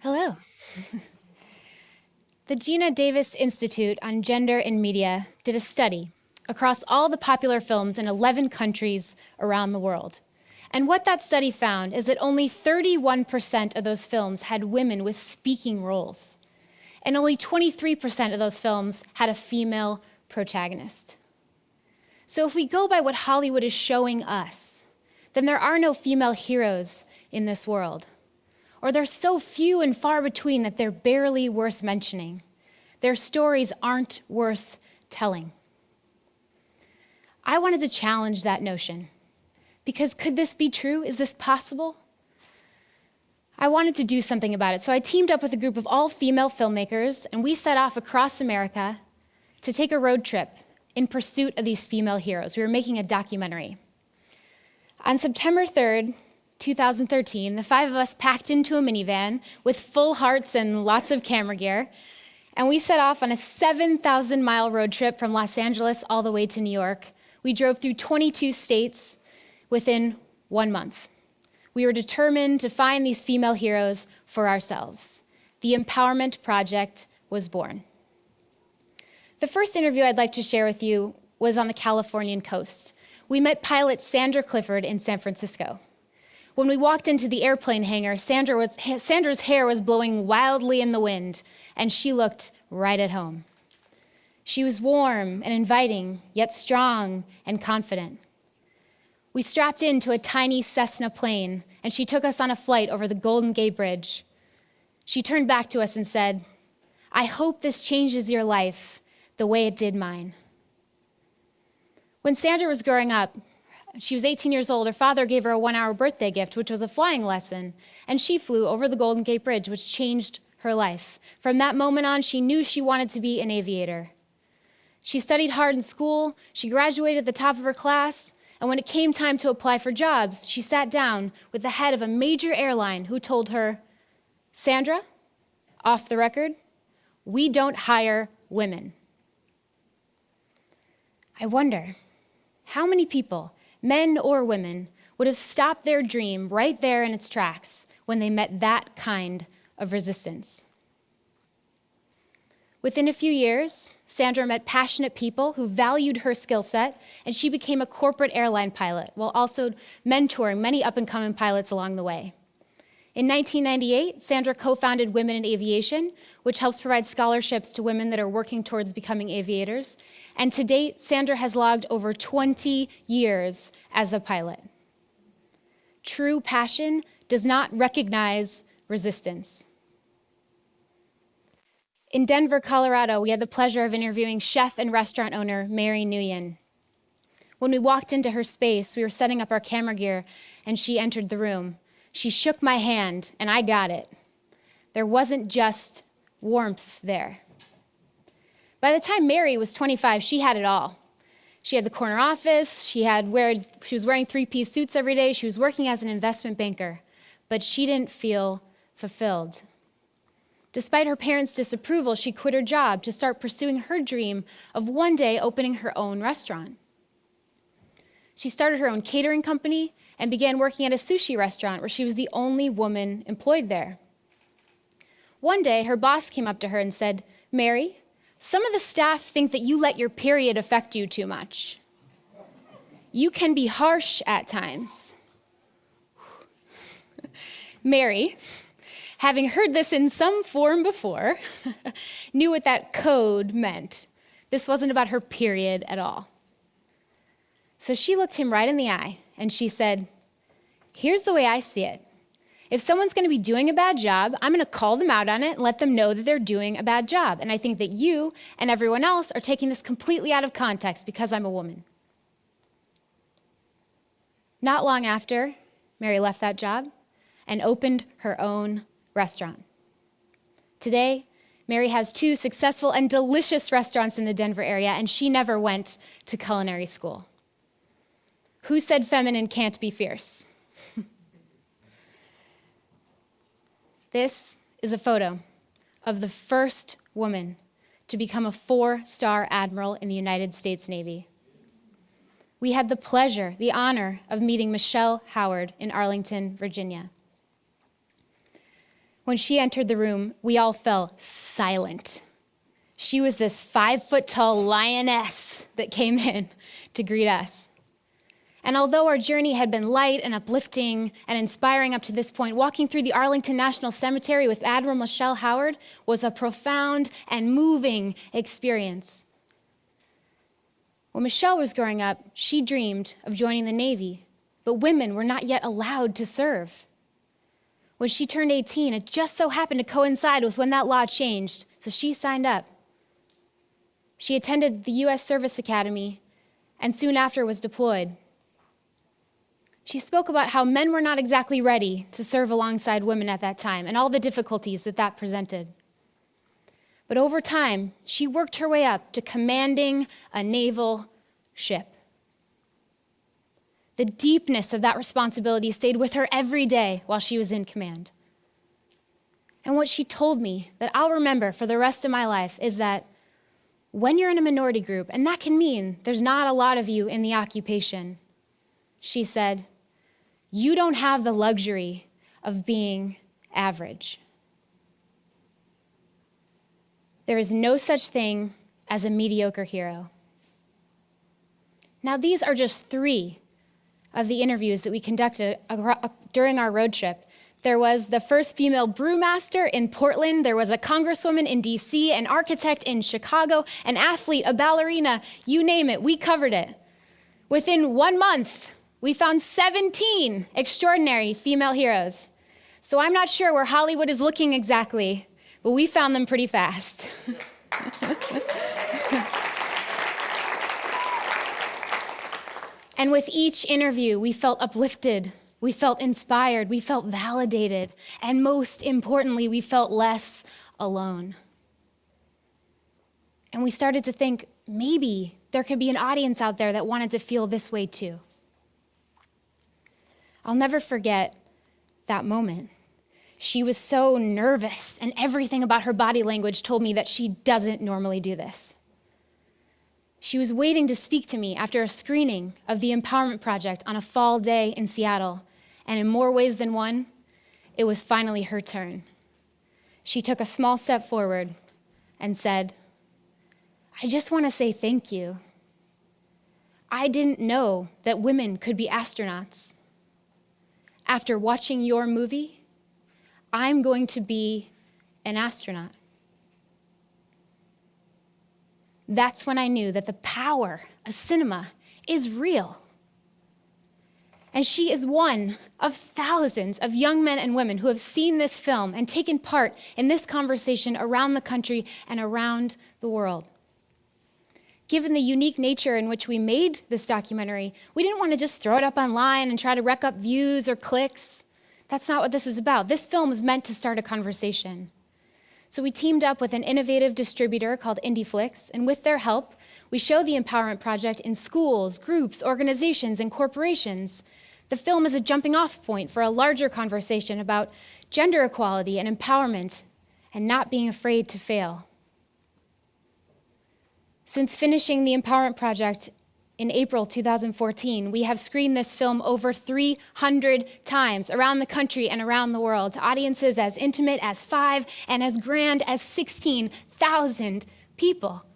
Hello. The Gina Davis Institute on Gender in Media did a study across all the popular films in 11 countries around the world. And what that study found is that only 31% of those films had women with speaking roles, and only 23% of those films had a female protagonist. So if we go by what Hollywood is showing us, then there are no female heroes in this world. Or they're so few and far between that they're barely worth mentioning. Their stories aren't worth telling. I wanted to challenge that notion, because could this be true? Is this possible? I wanted to do something about it, so I teamed up with a group of all-female filmmakers, and we set off across America to take a road trip in pursuit of these female heroes. We were making a documentary. On September 3rd, 2013, the five of us packed into a minivan with full hearts and lots of camera gear, and we set off on a 7,000-mile road trip from Los Angeles all the way to New York. We drove through 22 states within 1 month. We were determined to find these female heroes for ourselves. The Empowerment Project was born. The first interview I'd like to share with you was on the Californian coast. We met pilot Sandra Clifford in San Francisco. When we walked into the airplane hangar, Sandra's hair was blowing wildly in the wind, and she looked right at home. She was warm and inviting, yet strong and confident. We strapped into a tiny Cessna plane, and she took us on a flight over the Golden Gate Bridge. She turned back to us and said, "I hope this changes your life the way it did mine." When Sandra was growing up, she was 18 years old. Her father gave her a 1-hour birthday gift, which was a flying lesson, and she flew over the Golden Gate Bridge, which changed her life. From that moment on, she knew she wanted to be an aviator. She studied hard in school, she graduated at the top of her class, and when it came time to apply for jobs, she sat down with the head of a major airline who told her, "Sandra, off the record, we don't hire women." I wonder, how many people, men or women, would have stopped their dream right there in its tracks when they met that kind of resistance? Within a few years, Sandra met passionate people who valued her skill set, and she became a corporate airline pilot while also mentoring many up-and-coming pilots along the way. In 1998, Sandra co-founded Women in Aviation, which helps provide scholarships to women that are working towards becoming aviators. And to date, Sandra has logged over 20 years as a pilot. True passion does not recognize resistance. In Denver, Colorado, we had the pleasure of interviewing chef and restaurant owner Mary Nguyen. When we walked into her space, we were setting up our camera gear, and she entered the room. She shook my hand, and I got it. There wasn't just warmth there. By the time Mary was 25, she had it all. She had the corner office, she was wearing 3-piece suits every day, she was working as an investment banker, but she didn't feel fulfilled. Despite her parents' disapproval, she quit her job to start pursuing her dream of one day opening her own restaurant. She started her own catering company and began working at a sushi restaurant where she was the only woman employed there. One day, her boss came up to her and said, "Mary, some of the staff think that you let your period affect you too much. You can be harsh at times." Mary, having heard this in some form before, knew what that code meant. This wasn't about her period at all. So she looked him right in the eye and she said, "Here's the way I see it. If someone's going to be doing a bad job, I'm going to call them out on it and let them know that they're doing a bad job. And I think that you and everyone else are taking this completely out of context because I'm a woman." Not long after, Mary left that job and opened her own restaurant. Today, Mary has 2 successful and delicious restaurants in the Denver area, and she never went to culinary school. Who said feminine can't be fierce? This is a photo of the first woman to become a 4-star admiral in the United States Navy. We had the pleasure, the honor of meeting Michelle Howard in Arlington, Virginia. When she entered the room, we all fell silent. She was this 5-foot-tall lioness that came in to greet us. And although our journey had been light and uplifting and inspiring up to this point, walking through the Arlington National Cemetery with Admiral Michelle Howard was a profound and moving experience. When Michelle was growing up, she dreamed of joining the Navy, but women were not yet allowed to serve. When she turned 18, it just so happened to coincide with when that law changed, so she signed up. She attended the U.S. Service Academy and soon after was deployed. She spoke about how men were not exactly ready to serve alongside women at that time and all the difficulties that presented. But over time, she worked her way up to commanding a naval ship. The deepness of that responsibility stayed with her every day while she was in command. And what she told me that I'll remember for the rest of my life is that when you're in a minority group, and that can mean there's not a lot of you in the occupation, she said, you don't have the luxury of being average. There is no such thing as a mediocre hero. Now, these are just 3 of the interviews that we conducted during our road trip. There was the first female brewmaster in Portland. There was a congresswoman in DC, an architect in Chicago, an athlete, a ballerina, you name it, we covered it. Within 1 month, we found 17 extraordinary female heroes. So I'm not sure where Hollywood is looking exactly, but we found them pretty fast. And with each interview, we felt uplifted, we felt inspired, we felt validated, and most importantly, we felt less alone. And we started to think, maybe there could be an audience out there that wanted to feel this way too. I'll never forget that moment. She was so nervous, and everything about her body language told me that she doesn't normally do this. She was waiting to speak to me after a screening of the Empowerment Project on a fall day in Seattle, and in more ways than one, it was finally her turn. She took a small step forward and said, I just want to say thank you. I didn't know that women could be astronauts. After watching your movie, I'm going to be an astronaut. That's when I knew that the power of cinema is real. And she is one of thousands of young men and women who have seen this film and taken part in this conversation around the country and around the world. Given the unique nature in which we made this documentary, we didn't want to just throw it up online and try to rack up views or clicks. That's not what this is about. This film was meant to start a conversation. So we teamed up with an innovative distributor called IndieFlix, and with their help, we show the Empowerment Project in schools, groups, organizations, and corporations. The film is a jumping-off point for a larger conversation about gender equality and empowerment and not being afraid to fail. Since finishing the Empowerment Project in April 2014, we have screened this film over 300 times around the country and around the world to audiences as intimate as 5 and as grand as 16,000 people.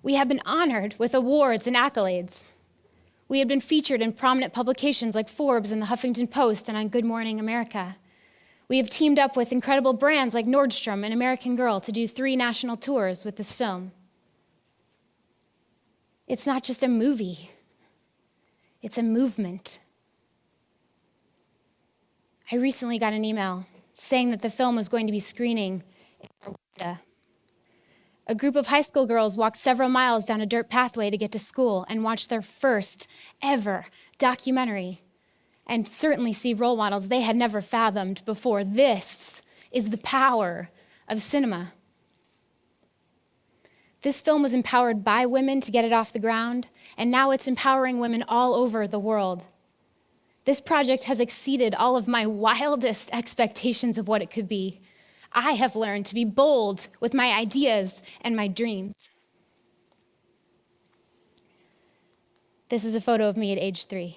We have been honored with awards and accolades. We have been featured in prominent publications like Forbes and the Huffington Post and on Good Morning America. We have teamed up with incredible brands like Nordstrom and American Girl to do 3 national tours with this film. It's not just a movie, it's a movement. I recently got an email saying that the film was going to be screening in Rwanda. A group of high school girls walked several miles down a dirt pathway to get to school and watch their first ever documentary, and certainly see role models they had never fathomed before. This is the power of cinema. This film was empowered by women to get it off the ground, and now it's empowering women all over the world. This project has exceeded all of my wildest expectations of what it could be. I have learned to be bold with my ideas and my dreams. This is a photo of me at age 3.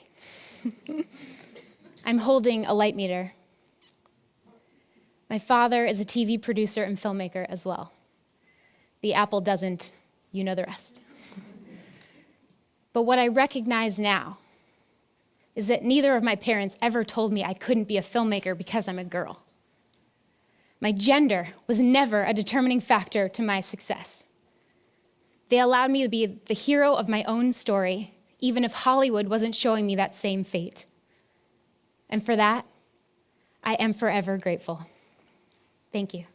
I'm holding a light meter. My father is a TV producer and filmmaker as well. The apple doesn't, you know the rest. But what I recognize now is that neither of my parents ever told me I couldn't be a filmmaker because I'm a girl. My gender was never a determining factor to my success. They allowed me to be the hero of my own story, even if Hollywood wasn't showing me that same fate. And for that, I am forever grateful. Thank you.